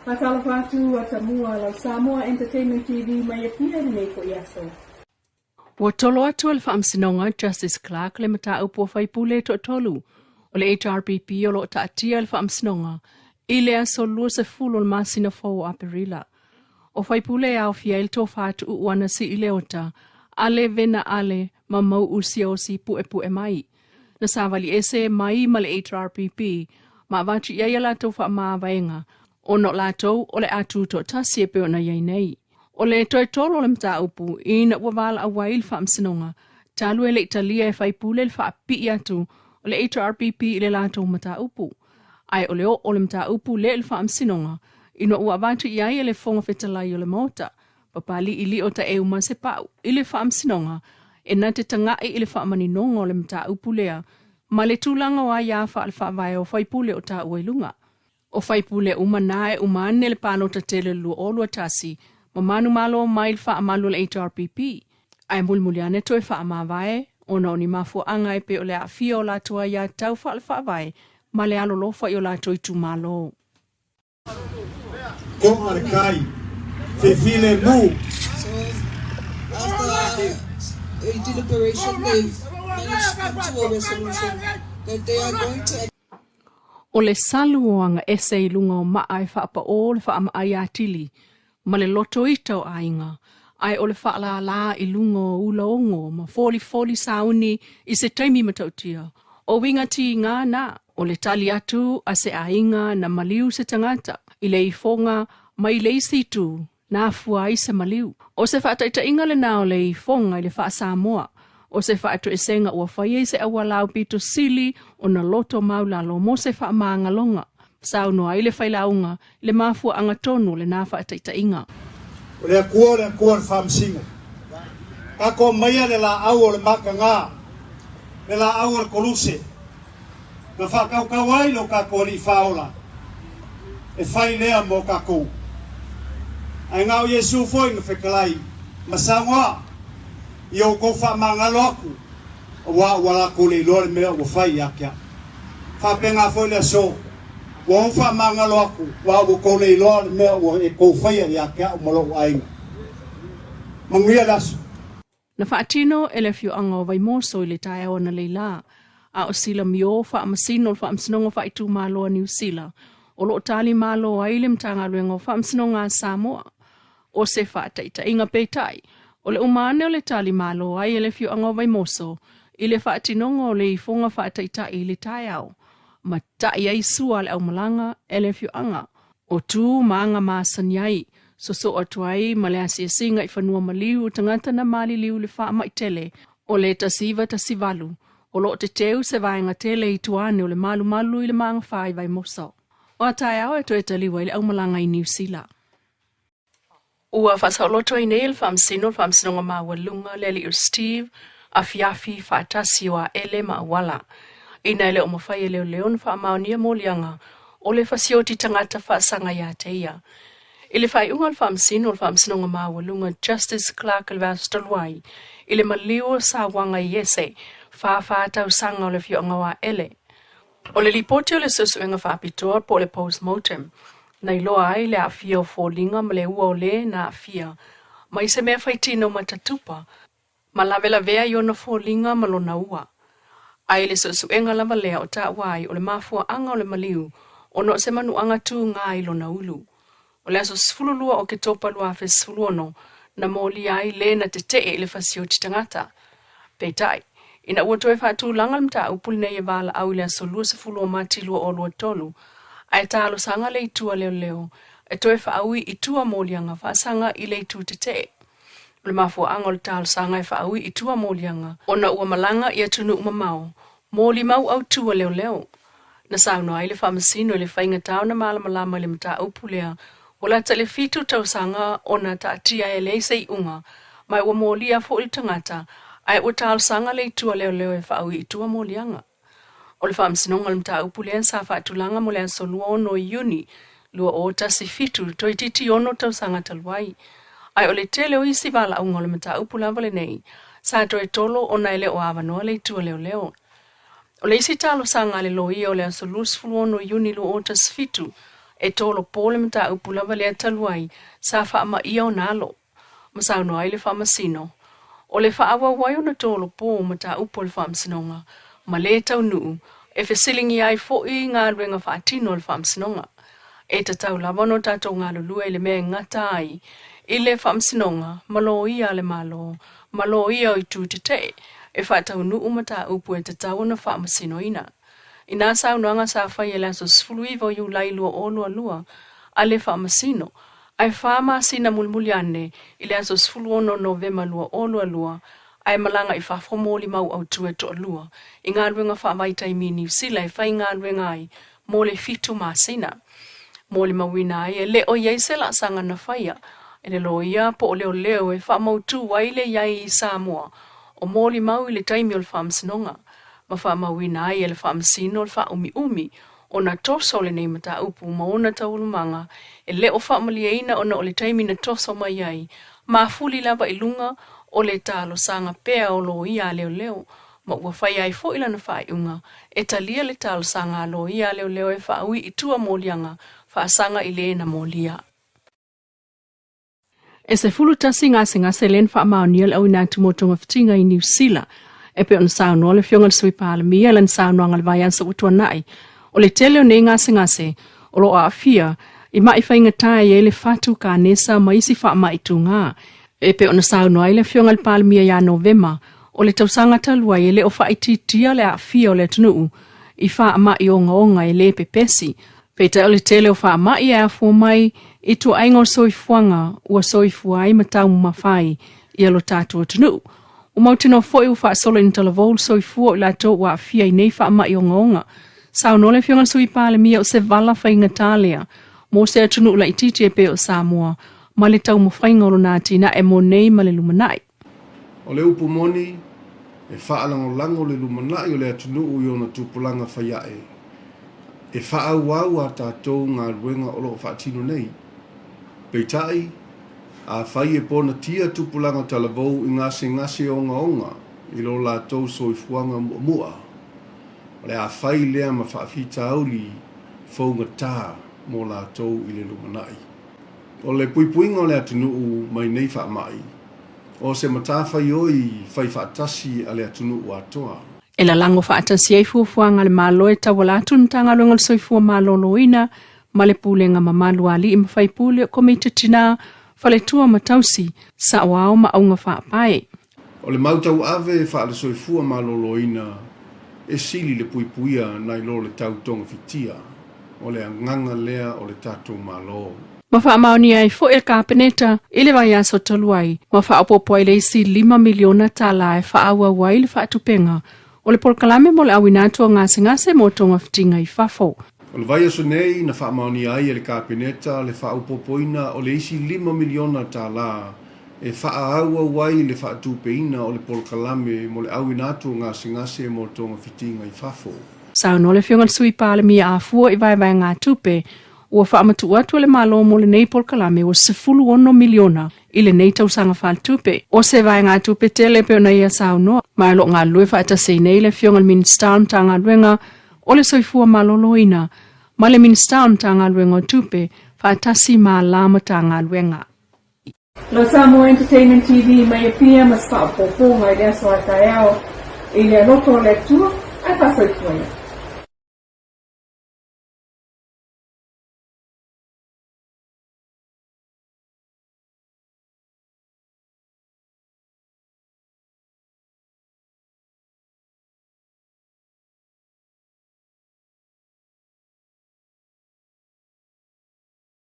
Matalafatu at Samoa, la Samoa Entertainment TV, mai apia nei ko yaso. Wa tolo atu al whaamsinonga Justice Clark le mata upo whaipule to tolu. O le HRPP o lo taatia al whaamsinonga. I le aso lua se fulu al masina fau aperila. O whaipule au fiail to whaatu uana si i leota. Ale vena ale ma mau usia o si pu e mai. Na savali ese mai ma le HRPP. Ma vatu ia la to wha maa vaenga. O no lato o le atu to tasi e peo na iei nei. O le toi tolo le mta upu i na wavala a wail whaamsinonga. Talu e le italia e whaipule le whaapi atu o le HRPP i le lato mta upu. Ai o le mta upu le whaamsinonga. I no ua vatu iai e le fonga whetalai o le mota. Papali ili o ta e uma se pau. I le whaamsinonga. E na te tangai i le whaamaninonga o le mta upu lea. Ma le tūlanga wa ia wha le whaavai o whaipule o ta uailunga. O whaipule umanae umane le pano ta tele lua olua tasi. Mamanu malo mai wha amalu le HRPP. Ai mulmuliane toi wha amavae. Ona oni mafua anga e pe o le afia o la tua ia tau wha le whaavae. Ma le alo lofa i o la toi tu malo. Ko arkai. Te file mu. So after a deliberation they've managed to come to a resolution that they are going to O le saluoanga ese i lunga o maa e whaapa o le whaama ai atili. Ma le loto ita o ainga. Ai o le whaala la i lunga o ula ongo ma foli sauni i se taimi matautia. O winga ti ngā na o le tali atu a se ainga na maliu se tangata. I le ifonga ma i le isitu na afua i se maliu. O se whaataita inga le nao le ifonga i le wha Samoa. O se whaatu e senga ua whaie se awalau pito sili o na loto maulalo mo se wha maanga longa. Sau noa i le whailaunga i le mafua anga tonu le nā whaataita inga. O le akua le whaamsinga. Kako maia le la au o le maka ngā. Le la au o le koluse. Na whakau kawai lo kako li whaola. E whai lea mo kako. Ai ngau Yesu foi na whekalai. Masangoa. Yo ko fa mangalo aku wa wala ko le lo me o fa ya kya fa penga fo le so wa fa mangalo aku wa ko le lo me o e ko fa ya kya mo lo ai mangia das na fatino elefio anga vai mo so le tai ona leila a o sila mio fa masino fa amsno fa itu malo New Zealand o lo tali malo ai lim tanga luengo fa amsno nga Samoa o se fa taita inga peitai. O le umane o le tali malo ai ele fiu anga vai moso, i le whaatinonga o le ifonga whaataita i le tai au. Ma tai ai sua le au malanga ele fiu anga. O tu maanga maasanyai, so atuai ma le asia singa i whanua maliu tangata na mali liu le wha maitele, o le tasiva tasivalu, o lo te teu se vaenga tele i tuane o le malu i le maanga whai vai moso. O a tai au e to e taliwa i le au malanga i New Zealand. Ua whasauloto i neil whamsinonga mawalunga leli ur Steve a fiafi whaatasi o a ele maawala. Ina ele o mawhai leo leon whaamaunia molianga o le whasioti tangata whaasanga ia teia. Ile whai ungal whamsinonga mawalunga Justice Clark Alvastolwai. Ile maliu sa wanga iese whaatau sanga o le fionga wa ele. O le lipoti o le susuenga whaapitoa po le postmortem. Nei loa ai le afia o fōlinga ma le ua o le na afia. Ma i se mea whaitino matatupa. Ma lavela vea i ona fōlinga ma lo na ua. Ai le susuenga lava lea o ta wai o le mafua anga o le maliu. O no se manu anga tu ngā i lo na ulu. O le aso sfululua o ke topa lua fe sfuluono. Na mōli ai le na te te le fasio titangata. Peitai. Ina ua toe whātu langal mta upuli nei e wala au le aso lua sefulua mati lua o lua tolu. Ai talo sanga le itua leo, e toe whaaui itua mōlianga whaasanga i le itu te te. Le mafua anga le talo sanga e whaaui itua mōlianga, o na ua malanga i atunu umamau, mōli mau au tua leo. Na sauno ai le whamasino le whainga tau na malamalama le mta upulea, o la tale fitu tau sanga o na taatia e le sei unga, mai ua mōli a fo il tangata, ai ua talo sanga le itua leo e whaaui itua mōlianga. O le whaamsinonga le mta upulea sa whaatulanga mo le anso lua ono i uni, lua o tasi fitu toi titi ono tau sanga talwai. Ai o le tele o isi wala aunga le mta upulava le nei, sa toi tolo o naile o awanoa le itua leo. O le isi talo sanga le loia o le anso lua ono i uni lua o tasi fitu, e tolo pole mta upula vale taluai sa fa ma ia nalo masau no ile fa masino o le fa awa wai ona tolo po mta upol fa msinonga ma le tau nu e fe silingi ai fo I ngā ruenga fa atino le fa msinonga e ta tau lava no tatou ngā lulua ile mea ngata ai ile fa msinonga malo ia le malo ia I tu te e fa tau nu mta upu e ta tau na fa msino ina ina sa unuanga sa fa yela so sfuluivo yu Leilua o lua ale fa masino ai fa ma sina mulmuliane ile aso sfulu ono November lua o lua ai malanga I fa fomoli mau au tu to lua inga ruenga fa mai tai mini sila fa inga ruenga ai mole fitu ma sina mole mawina ai le o yai sela sanga na faia ele lo ia po leo e fa mau tu waile yai Samoa o mole mau ile tai miol fa msinonga ma fa mawina ai ele fa msino fa umi ona toso le nei mata upu ma ona taulumanga e le o fa maliaina ona o le taimi na toso mai ai ma fuli lava ilunga o le talo sanga pea o lo ia leo ma ua fai ai fo ila na fai unga e talia le talo sanga lo ia leo e fa awi itua molianga fa sanga ile na molia e se fulu tasi ngase len fa mauniel au ina tumotonga fitinga I New Zealand e pe on sao no le fionga sui pala mia lan sao no ngal vayan sa utua nai o le tele o ne ngase o lo a fia I mai fainga tai e le fatu ka nesa maisi fa mai tunga e pe on sao no le fionga pala mia ya November o le tausanga talua e le o fa ititia le a fia o le tunu I fa mai onga e le pepesi pe ta o le tele o fa mai e a fu mai I tu aingo soifuanga ua soifuai matau mafai I alo tatu o tunu o mautino foi u fa solo in telavol soifua la to wa fia I nei fa mai onga sao no le fionga sui pale mia o se vala fa ingatalia mo se tunu la ititi e pe o Samoa ma le tau mawhainga o na tina e mo nei ma le lumanai o le upu moni e fa lango le lumanai o le atunu u yona tupulanga faiae e fa au a tātou ngā ruenga o lo fa tino nei peitai a fai e pona tia tupulanga talavou I ngase onga I lo la tau soifuanga mua. O le a fai lea ma whaafita auli faunga tā mo la tau I le lumanai. O le puipuinga o le atunuu mai nei wha mai. O se matawhai oi fai whaatasi a le atunuu atoa. E la lango whaatasi ei fuafuanga le malo e tawalatu ntanga luenga le soifua maloloina ma le pulenga mamalu ali I mawhai pule o komitatina fale tua matausi sa wao ma aunga whaapai. O le mautau ave wha le soifua maloloina e sili le puipuia nai lo le tautonga fitia o le anganga lea o le tatou malo. Ma wha maoni ai fo e kapeneta ile vai aso taluai ma wha apopo ile isi 5 miliona tala e wha awa wai le wha atupenga o le polkalame mo le awinatua ngase mo tonga fitinga I fafo. O le vai aso nei na wha maoni ai e le kapeneta le wha upopoina o le isi 5 miliona tala e wha awa wai le wha atupeina o le polkalame mo le awinatua ngase mo tonga fitinga I fafo. Sao no le fionga sui pale mia a fua I vai ngā tupe ua whaamatu atu le malo mo le nei polkalame o 10 miliona I le nei tausanga whaatupe. O se vai ngā tupe tele peo na ia sao noa. Mai lo ngā lue whaatase nei le fionga minister ta ngā ruenga o le soifua maloloina. Ma le minister ta ngā ruenga o tupe whaatasi ma lama ta ngā ruenga. Lo Samoa Entertainment TV mai e pia mas whaapopo ngai rea soa kai ao I le anoko le tua ai whasoifua.